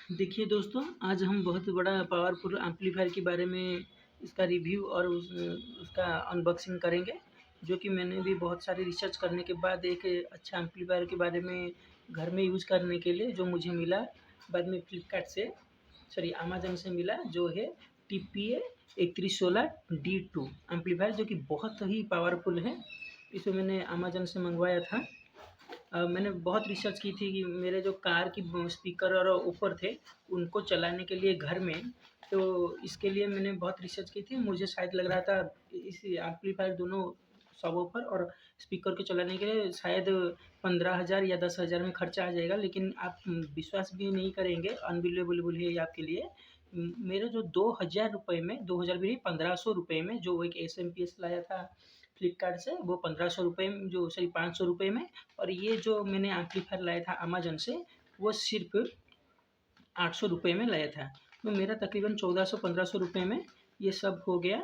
देखिए दोस्तों, आज हम बहुत बड़ा पावरफुल एम्पलीफायर के बारे में इसका रिव्यू और उसका अनबॉक्सिंग करेंगे, जो कि मैंने भी बहुत सारी रिसर्च करने के बाद एक अच्छा एम्पलीफायर के बारे में घर में यूज़ करने के लिए जो मुझे मिला बाद में फ्लिपकार्ट से सॉरी अमेज़न से मिला, जो है TPA 3116D2 एम्पलीफायर, जो कि बहुत ही पावरफुल है। इसे मैंने अमेज़न से मंगवाया था। मैंने बहुत रिसर्च की थी कि मेरे जो कार की स्पीकर और ऊपर थे, उनको चलाने के लिए घर में, तो इसके लिए मैंने बहुत रिसर्च की थी। मुझे शायद लग रहा था इस एम्पलीफायर दोनों सबवूफर और स्पीकर को चलाने के लिए शायद 15,000 या 10,000 में खर्चा आ जाएगा, लेकिन आप विश्वास भी नहीं करेंगे, अनबिलीवेबल है ये आपके लिए। मेरे जो 2,000 रुपये में, 2,000 भी नहीं, 1,500 रुपये में जो एक SMPS लाया था फ्लिपकार्ट से, वो 1,500 रुपये में, जो सॉरी 500 रुपये में। और ये जो मैंने एम्पलीफायर लाया था अमेज़न से, वो सिर्फ 800 रुपये में लाया था। तो मेरा तकरीबन 1,400-1,500 रुपये में ये सब हो गया।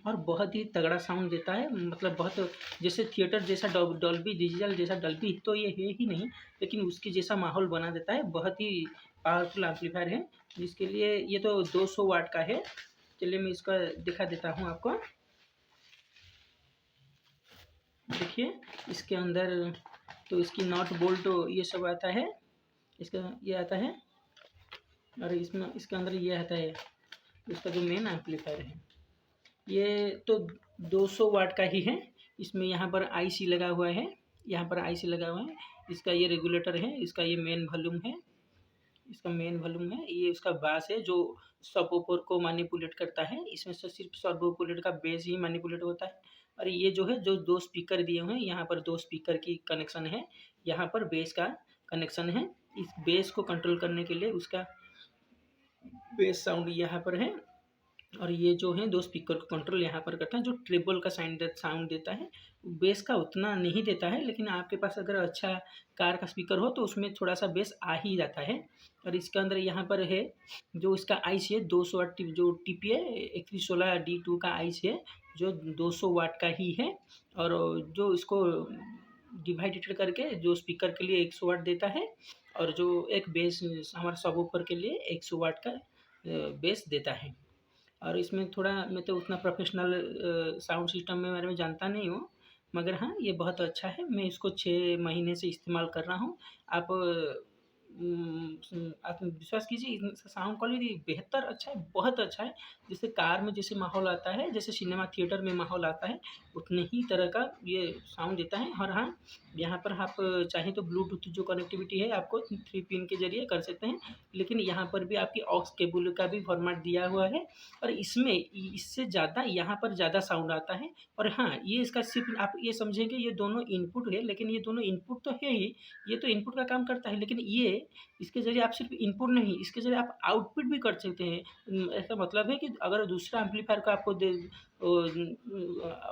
और बहुत ही तगड़ा साउंड देता है, मतलब बहुत जैसे थिएटर जैसा डॉल्बी डिजिटल जैसा डॉल्बी तो ये है ही नहीं, लेकिन उसके जैसा माहौल बना देता है। बहुत ही पावरफुल एम्पलीफायर है, जिसके लिए ये तो 200 वाट का है। चलिए मैं इसका दिखा देता हूँ आपको। देखिए इसके अंदर तो इसकी नॉट बोल्ट ये सब आता है, इसका ये आता है, और इसमें इसके अंदर ये आता है इसका जो मेन एम्पलीफायर है। ये तो 200 वाट का ही है। इसमें यहाँ पर IC लगा हुआ है, यहाँ पर IC लगा हुआ है। इसका ये रेगुलेटर है, इसका ये मेन वॉल्यूम है, इसका मेन वॉल्यूम है। ये उसका बास है जो सबवूफर को मैनिपुलेट करता है। इसमें से सिर्फ सबवूफर का बेस ही मैनिपुलेट होता है। और ये जो है जो 2 स्पीकर दिए हुए हैं, यहाँ पर 2 स्पीकर की कनेक्शन है, यहाँ पर बेस का कनेक्शन है। इस बेस को कंट्रोल करने के लिए उसका बेस साउंड यहाँ पर है, और ये जो है 2 स्पीकर को कंट्रोल यहाँ पर करता है, जो ट्रिपल का साउंड देता है। बेस का उतना नहीं देता है, लेकिन आपके पास अगर अच्छा कार का स्पीकर हो तो उसमें थोड़ा सा बेस आ ही जाता है। और इसके अंदर यहाँ पर है जो इसका आइस है 200 वाट, जो TPA 3116D2 का आइस है, जो 200 वाट का ही है। और जो इसको डिवाइडेड करके जो स्पीकर के लिए 100 वाट देता है, और जो एक बेस हमारे सबवूफर के लिए 100 वाट का बेस देता है। और इसमें थोड़ा मैं तो उतना प्रोफेशनल साउंड सिस्टम में बारे में जानता नहीं हूँ, मगर हाँ ये बहुत अच्छा है। मैं इसको 6 महीने से इस्तेमाल कर रहा हूँ। आप आप विश्वास कीजिए, इसका साउंड क्वालिटी बेहतर अच्छा है, बहुत अच्छा है। जैसे कार में जैसे माहौल आता है, जैसे सिनेमा थिएटर में माहौल आता है, उतने ही तरह का ये साउंड देता है। और हाँ, यहाँ पर आप चाहें तो ब्लूटूथ जो कनेक्टिविटी है आपको 3 पिन के ज़रिए कर सकते हैं, लेकिन यहाँ पर भी आपकी ऑक्स केबल का भी फॉर्मेट दिया हुआ है। और इसमें इससे ज़्यादा यहाँ पर ज़्यादा साउंड आता है। और हाँ, ये इसका सिर्फ आप ये समझेंगे ये दोनों इनपुट है, लेकिन ये दोनों इनपुट तो है ही, ये तो इनपुट का काम करता है, लेकिन ये इसके ज़रिए आप सिर्फ इनपुट नहीं, इसके ज़रिए आप आउटपुट भी कर सकते हैं। इसका मतलब है कि अगर दूसरा एम्पलीफायर को आपको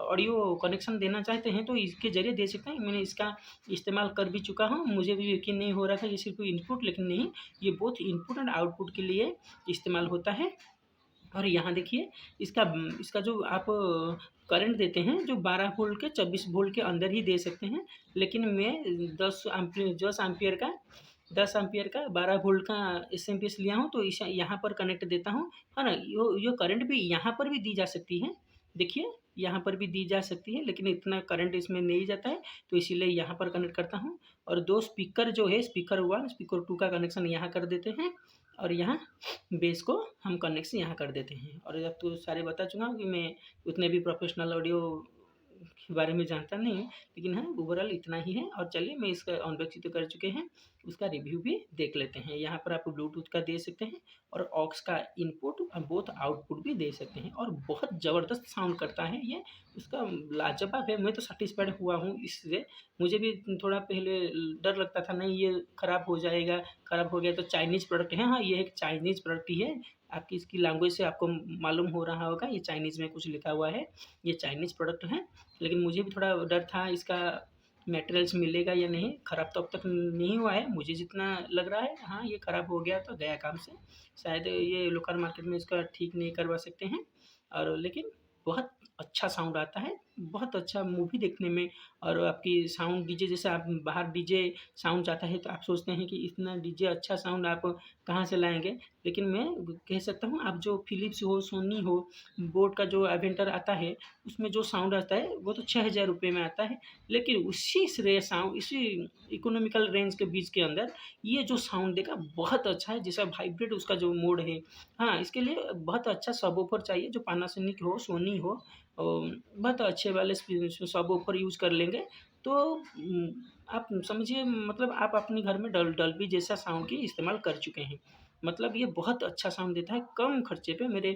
ऑडियो कनेक्शन देना चाहते हैं तो इसके ज़रिए दे सकते हैं। मैंने इसका इस्तेमाल कर भी चुका हूँ, मुझे भी यकीन नहीं हो रहा था ये सिर्फ इनपुट, लेकिन नहीं, ये बोथ इनपुट एंड आउटपुट के लिए इस्तेमाल होता है। और यहाँ देखिए इसका इसका जो आप करंट देते हैं, जो 12 वोल्ट के 24 वोल्ट के अंदर ही दे सकते हैं, लेकिन मैं 10 एम्पियर का 12 वोल्ट का SMPS लिया हूँ, तो इस यहाँ पर कनेक्ट देता हूँ, है ना। यो करंट भी यहाँ पर भी दी जा सकती है, देखिए यहाँ पर भी दी जा सकती है, लेकिन इतना करंट इसमें नहीं जाता है, तो इसीलिए यहाँ पर कनेक्ट करता हूँ। और 2 स्पीकर जो है, स्पीकर 1 स्पीकर 2 का कनेक्शन यहाँ कर देते हैं, और यहाँ बेस को हम कनेक्शन यहाँ कर देते हैं। और अब तो सारे बता चुका हूँ कि मैं उतने भी प्रोफेशनल ऑडियो के बारे में जानता नहीं हूँ, लेकिन हाँ ओवरऑल इतना ही है। और चलिए मैं इसका अनबॉक्सिंग तो कर चुके हैं, उसका रिव्यू भी देख लेते हैं। यहाँ पर आप ब्लूटूथ का दे सकते हैं, और ऑक्स का इनपुट और बोथ आउटपुट भी दे सकते हैं, और बहुत ज़बरदस्त साउंड करता है ये, उसका लाजवाब है। मैं तो सेटिस्फाइड हुआ हूँ इससे। मुझे भी थोड़ा पहले डर लगता था, नहीं ये ख़राब हो जाएगा, ख़राब हो गया तो चाइनीज़ प्रोडक्ट है। हाँ, ये एक चाइनीज़ प्रोडक्ट ही है, आपकी इसकी लैंग्वेज से आपको मालूम हो रहा होगा, ये चाइनीज़ में कुछ लिखा हुआ है, ये चाइनीज़ प्रोडक्ट है। लेकिन मुझे भी थोड़ा डर था इसका मटेरियल्स मिलेगा या नहीं, ख़राब तो अब तक नहीं हुआ है मुझे जितना लग रहा है। हाँ, ये ख़राब हो गया तो गया काम से, शायद ये लोकल मार्केट में इसका ठीक नहीं करवा सकते हैं, और लेकिन बहुत अच्छा साउंड आता है। बहुत अच्छा मूवी देखने में और आपकी साउंड डीजे जैसे आप बाहर डीजे साउंड जाता है तो आप सोचते हैं कि इतना डीजे अच्छा साउंड आप कहाँ से लाएँगे? लेकिन मैं कह सकता हूँ आप जो फ़िलिप्स हो, सोनी हो, बोट का जो एवेंटर आता है, उसमें जो साउंड आता है वो तो ₹6000 में आता है। लेकिन उसी श्रेय साउंड इसी इकोनॉमिकल रेंज के बीच के अंदर ये जो साउंड देगा बहुत अच्छा है, जैसा वाइब्रेट उसका जो मोड है। हाँ, इसके लिए बहुत अच्छा सबवूफ़र चाहिए जो पैनासोनिक हो, सोनी हो बहुत अच्छे वाले सबवूफ़र यूज़ कर लेंगे तो आप समझिए मतलब आप अपने घर में डॉल्बी जैसा साउंड की इस्तेमाल कर चुके हैं। मतलब ये बहुत अच्छा साउंड देता है कम खर्चे पे। मेरे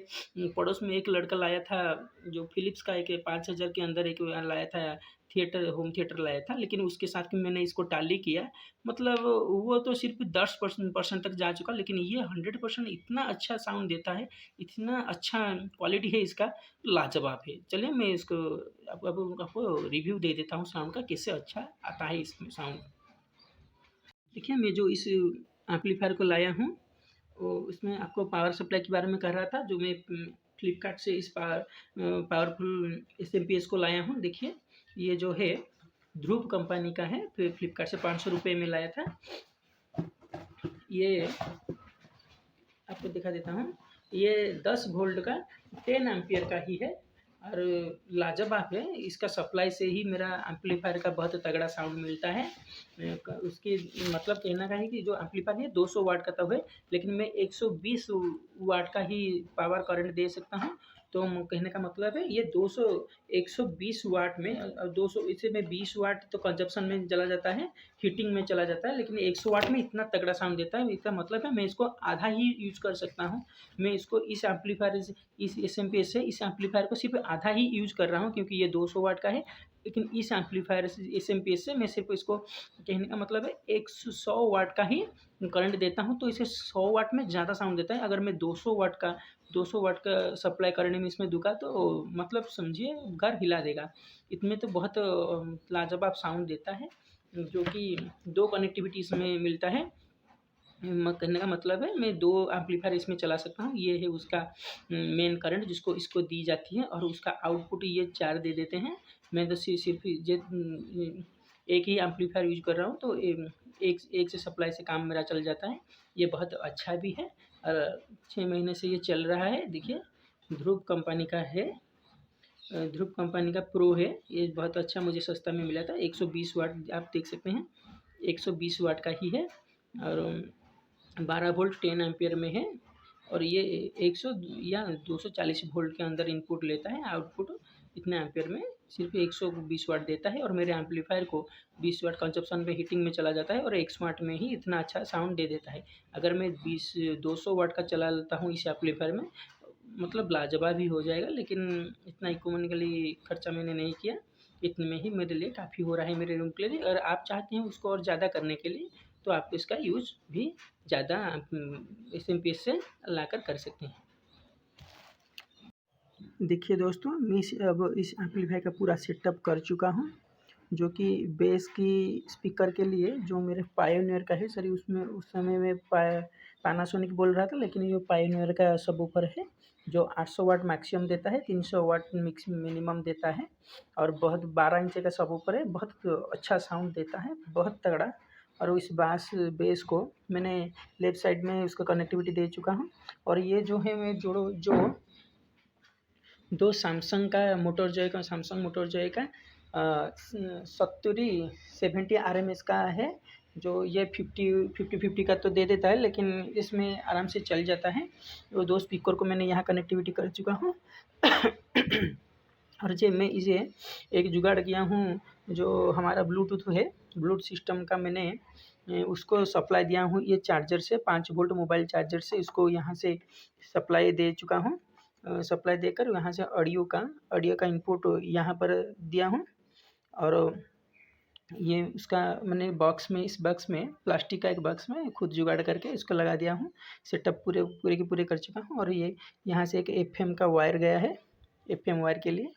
पड़ोस में एक लड़का लाया था जो फ़िलिप्स का एक 5000 के अंदर एक लाया था होम थिएटर लाया था, लेकिन उसके साथ में मैंने इसको टैली किया। मतलब वो तो सिर्फ़ 10% परसेंट तक जा चुका, लेकिन ये 100% इतना अच्छा साउंड देता है, इतना अच्छा क्वालिटी है इसका, लाजवाब है। चलिए मैं इसको आपको रिव्यू दे देता हूँ साउंड का, कैसे अच्छा आता है इसमें साउंड। देखिए मैं जो इस एम्पलीफायर को लाया हूँ, वो उसमें आपको पावर सप्लाई के बारे में कह रहा था, जो मैं फ्लिपकार्ट से इस पावरफुल एसएमपीएस को लाया हूँ। देखिए ये जो है ध्रुव कंपनी का है, फिर फ्लिपकार्ट से ₹500 में लाया था। ये आपको दिखा देता हूँ, ये 10 वोल्ट का 10 एम्पीयर का ही है और लाजवाब है। इसका सप्लाई से ही मेरा एम्पलीफायर का बहुत तगड़ा साउंड मिलता है। उसकी मतलब कहना का है कि जो एम्पलीफायर है 200 वाट का तो है, लेकिन मैं 120 वाट का ही पावर करंट दे सकता हूँ। तो कहने का मतलब है ये 120 वाट में 200 इसे में 20 वाट तो कंजप्शन में चला जाता है, हीटिंग में चला जाता है, लेकिन 100 वाट में इतना तगड़ा साउंड देता है। इसका मतलब है मैं इसको आधा ही यूज़ कर सकता हूँ। मैं इसको इस एम्पलीफायर से इस एसएमपीएस से इस एम्पलीफायर को सिर्फ़ आधा ही यूज़ कर रहा हूँ क्योंकि ये 200 वाट का है। लेकिन इस एम्पलीफायर से एसएमपीएस से मैं सिर्फ़ इसको कहने का मतलब है 100 वाट का ही करंट देता हूँ, तो इसे 100 वाट में ज़्यादा साउंड देता है। अगर मैं 200 वाट का सप्लाई करने में इसमें दूँगा तो मतलब समझिए घर हिला देगा। इसमें तो बहुत लाजवाब साउंड देता है, जो कि 2 कनेक्टिविटी इसमें मिलता है। कहने का मतलब है मैं 2 एम्पलीफायर इसमें चला सकता हूँ। ये है उसका मेन करंट जिसको इसको दी जाती है और उसका आउटपुट ये 4 दे देते हैं। मैं तो सिर्फ़ एक ही एम्पलीफायर यूज़ कर रहा हूँ, तो एक से सप्लाई से काम मेरा चल जाता है। ये बहुत अच्छा भी है और 6 महीने से ये चल रहा है। देखिए ध्रुव कंपनी का है। ध्रुव कंपनी का प्रो है। ये बहुत अच्छा मुझे सस्ता में मिला था। 120 वाट आप देख सकते हैं, 120 वाट का ही है और 12 वोल्ट 10 एम्पीयर में है और ये 100 या 240 वोल्ट के अंदर इनपुट लेता है, आउटपुट इतने एम्पीयर में सिर्फ 120 वाट देता है और मेरे एम्पलीफायर को 20 वाट कंजप्शन में हीटिंग में चला जाता है और 100 वाट में ही इतना अच्छा साउंड दे देता है। अगर मैं 200 वाट का चला लेता हूँ इस एम्पलीफायर में, मतलब लाजवाब ही हो जाएगा, लेकिन इतना इकोनॉमिकली खर्चा मैंने नहीं किया। इतने में ही मेरे लिए काफ़ी हो रहा है मेरे रूम के लिए। अगर आप चाहते हैं उसको और ज़्यादा करने के लिए तो आप इसका यूज़ भी ज़्यादा एसएमपीएस से लाकर कर सकते हैं। देखिए दोस्तों मैं अब इस एम्पलीफायर का पूरा सेटअप कर चुका हूँ, जो कि बेस की स्पीकर के लिए जो मेरे पायोनियर का है। सॉरी उसमें उस समय मैं पैनासोनिक बोल रहा था, लेकिन ये पायोनियर का सबवूफर है जो 800 वाट मैक्सिमम देता है, 300 वाट मिनिमम देता है और बहुत 12 इंच का सबवूफर है। बहुत अच्छा साउंड देता है, बहुत तगड़ा। और इस बेस को मैंने लेफ्ट साइड में उसका कनेक्टिविटी दे चुका हूँ और ये जो है मैं जो 2 सैमसंग मोटर जो है का 70 आरएमएस का है, जो ये 50 का तो दे देता है, लेकिन इसमें आराम से चल जाता है। वो 2 स्पीकर को मैंने यहाँ कनेक्टिविटी कर चुका हूँ। और जो मैं इसे एक जुगाड़ किया हूँ, जो हमारा ब्लूटूथ है, ब्लूटूथ सिस्टम का मैंने उसको सप्लाई दिया हूँ ये चार्जर से, 5 वोल्ट मोबाइल चार्जर से इसको यहाँ से सप्लाई दे चुका हूँ। सप्लाई देकर यहाँ से ऑडियो का इनपुट यहाँ पर दिया हूँ और ये उसका मैंने इस बॉक्स में प्लास्टिक का एक बॉक्स में खुद जुगाड़ करके इसको लगा दिया हूँ। सेटअप पूरे के पूरे कर चुका हूँ और ये यहाँ से एक एफएम का वायर गया है, एफएम वायर के लिए।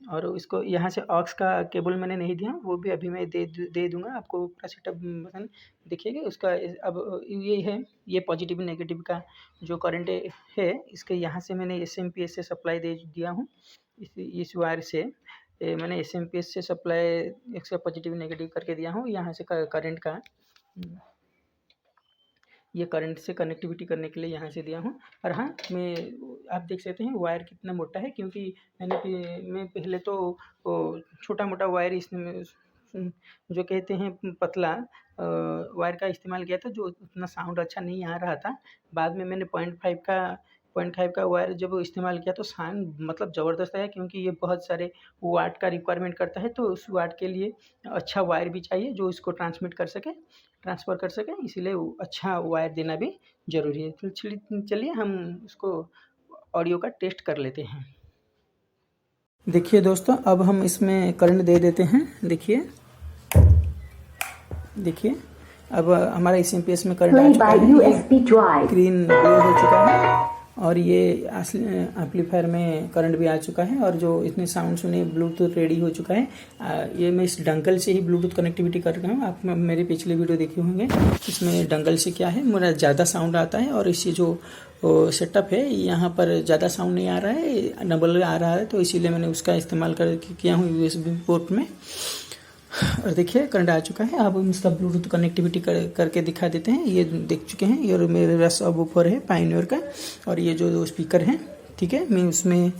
और इसको यहाँ से ऑक्स का केबल मैंने नहीं दिया, वो भी अभी मैं दे दूँगा आपको। पूरा सेटअप बटन देखिएगा उसका। अब ये है, ये पॉजिटिव नेगेटिव का जो करंट है इसके यहाँ से मैंने एसएमपीएस से सप्लाई दे दिया हूँ इस वायर से। मैंने एसएमपीएस से सप्लाई इसका पॉजिटिव नेगेटिव करके दिया हूँ। यहाँ से करंट का ये करंट से कनेक्टिविटी करने के लिए यहाँ से दिया हूँ। और हाँ, आप देख सकते हैं वायर कितना मोटा है, क्योंकि मैं पहले तो छोटा मोटा वायर इसमें जो कहते हैं पतला वायर का इस्तेमाल किया था, जो उतना साउंड अच्छा नहीं आ रहा था। बाद में मैंने 0.5 का वायर जब इस्तेमाल किया तो साउंड मतलब ज़बरदस्त आया, क्योंकि ये बहुत सारे वाट का रिक्वायरमेंट करता है, तो उस वाट के लिए अच्छा वायर भी चाहिए जो इसको ट्रांसफ़र कर सके, इसीलिए अच्छा वायर देना भी ज़रूरी है। तो चलिए हम उसको ऑडियो का टेस्ट कर लेते हैं। देखिए दोस्तों, अब हम इसमें करंट दे देते हैं। देखिए अब हमारा एसएमपीएस में करंट आ चुका है, ग्रीन ब्लू हो चुका है, और ये एम्पलीफायर में करंट भी आ चुका है, और जो इसमें साउंड सुने ब्लूटूथ रेडी हो चुका है। ये मैं इस डंगल से ही ब्लूटूथ कनेक्टिविटी कर रहा हूँ। आप मेरे पिछले वीडियो देखे होंगे, इसमें डंगल से क्या है मेरा ज़्यादा साउंड आता है, और इसी जो सेटअप है यहाँ पर ज़्यादा साउंड नहीं आ रहा है, डबल आ रहा है, तो इसीलिए मैंने उसका इस्तेमाल किया हूँ यूएसबी पोर्ट में। और देखिए करंट आ चुका है। अब हम इसका ब्लूटूथ कनेक्टिविटी करके दिखा देते हैं। ये देख चुके हैं, ये मेरे पास सब ऊपर है पायनियर का, और ये जो स्पीकर है, ठीक है, मैं उसमें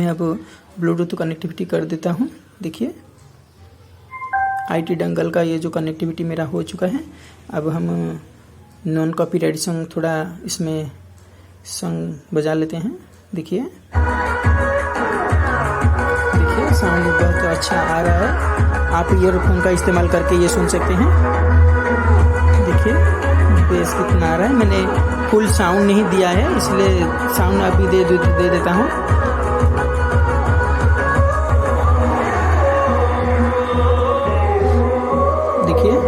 अब ब्लूटूथ कनेक्टिविटी कर देता हूँ। देखिए आईटी डंगल का ये जो कनेक्टिविटी मेरा हो चुका है। अब हम नॉन कॉपीराइट सॉन्ग थोड़ा इसमें सॉन्ग बजा लेते हैं। देखिए साउंड बहुत अच्छा आ रहा है, आप ईयरफोन का इस्तेमाल करके ये सुन सकते हैं। देखिए बेस कितना आ रहा है, मैंने फुल साउंड नहीं दिया है, इसलिए साउंड अभी दे देता हूँ। देखिए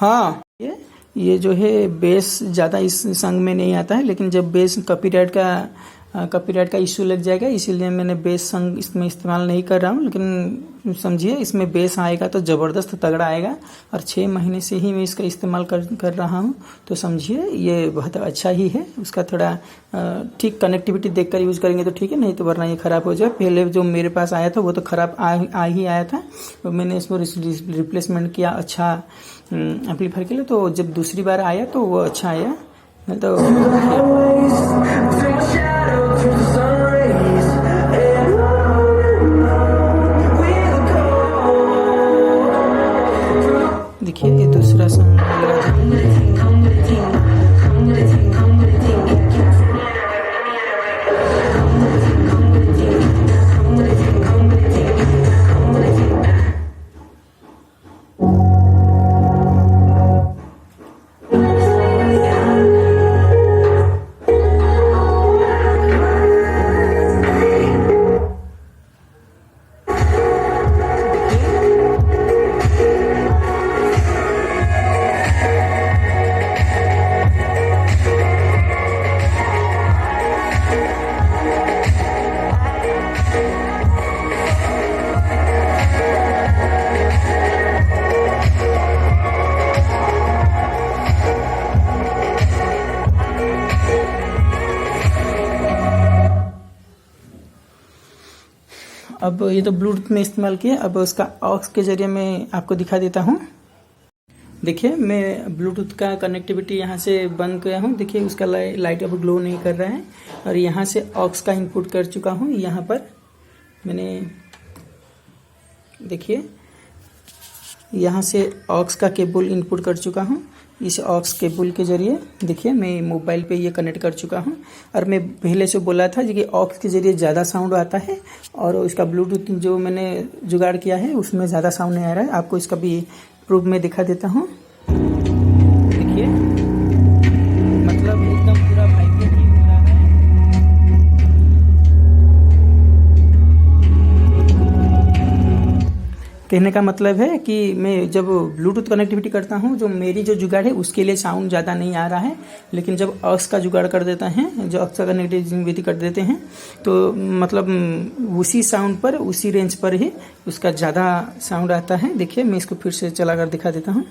हाँ, ये जो है बेस ज़्यादा इस संग में नहीं आता है, लेकिन जब बेस कॉपीराइट का इशू लग जाएगा, इसीलिए मैंने बेस संग इसमें इस्तेमाल नहीं कर रहा हूँ। लेकिन समझिए इसमें बेस आएगा तो ज़बरदस्त तगड़ा आएगा, और 6 महीने से ही मैं इसका इस्तेमाल कर रहा हूँ, तो समझिए ये बहुत अच्छा ही है। उसका थोड़ा ठीक कनेक्टिविटी देखकर यूज़ करेंगे तो ठीक है, नहीं तो वरना ये ख़राब हो जाए। पहले जो मेरे पास आया था वो तो ख़राब आ ही आया था, तो मैंने इसको रिप्लेसमेंट किया अच्छा एम्पलीफायर के लिए, तो जब दूसरी बार आया तो वो अच्छा आया। तो देखिए ये दूसरा सॉन्ग अब ये तो ब्लूटूथ में इस्तेमाल किया, अब उसका ऑक्स के जरिए मैं आपको दिखा देता हूँ। देखिए मैं ब्लूटूथ का कनेक्टिविटी यहाँ से बंद किया हूँ। देखिए उसका लाइट अब ग्लो नहीं कर रहा है, और यहाँ से ऑक्स का इनपुट कर चुका हूँ। यहाँ पर मैंने देखिए यहाँ से ऑक्स का केबल इनपुट कर चुका हूँ। इस ऑक्स केबल के जरिए देखिए मैं मोबाइल पे ये कनेक्ट कर चुका हूँ। और मैं पहले से बोला था कि ऑक्स के जरिए ज़्यादा साउंड आता है, और इसका ब्लूटूथ जो मैंने जुगाड़ किया है उसमें ज़्यादा साउंड नहीं आ रहा है। आपको इसका भी प्रूफ में दिखा देता हूँ। देखिए कहने का मतलब है कि मैं जब ब्लूटूथ कनेक्टिविटी करता हूँ, जो मेरी जो जुगाड़ है उसके लिए साउंड ज़्यादा नहीं आ रहा है, लेकिन जब ऑक्स का जुगाड़ कर देता है, जो ऑक्स का कनेक्टिविटी कर देते हैं, तो मतलब उसी साउंड पर, उसी रेंज पर ही उसका ज़्यादा साउंड आता है। देखिए मैं इसको फिर से चला कर दिखा देता हूँ।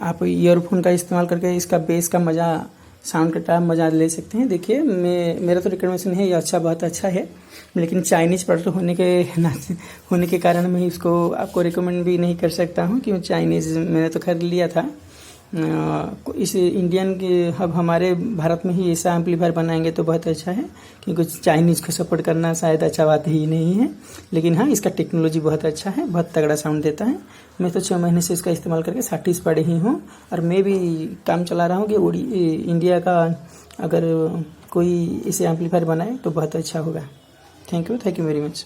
आप ईयरफोन का इस्तेमाल करके इसका बेस का मज़ा, साउंड का मज़ा ले सकते हैं। देखिए मेरा तो रिकमेंडेशन है, ये अच्छा, बहुत अच्छा है, लेकिन चाइनीज़ प्रोडक्ट होने के कारण मैं इसको आपको रिकमेंड भी नहीं कर सकता हूँ, क्योंकि चाइनीज़ मैंने तो खरीद लिया था। इस इंडियन के अब हमारे भारत में ही ऐसा एम्पलीफायर बनाएंगे तो बहुत अच्छा है, क्योंकि चाइनीज़ को सपोर्ट करना शायद अच्छा बात ही नहीं है। लेकिन हाँ, इसका टेक्नोलॉजी बहुत अच्छा है, बहुत तगड़ा साउंड देता है। मैं तो 6 महीने से इसका इस्तेमाल करके सैटिस्फाइड ही हूँ, और मैं भी काम चला रहा हूँ कि इंडिया का अगर कोई इसे एम्पलीफायर बनाए तो बहुत अच्छा होगा। Thank you very much.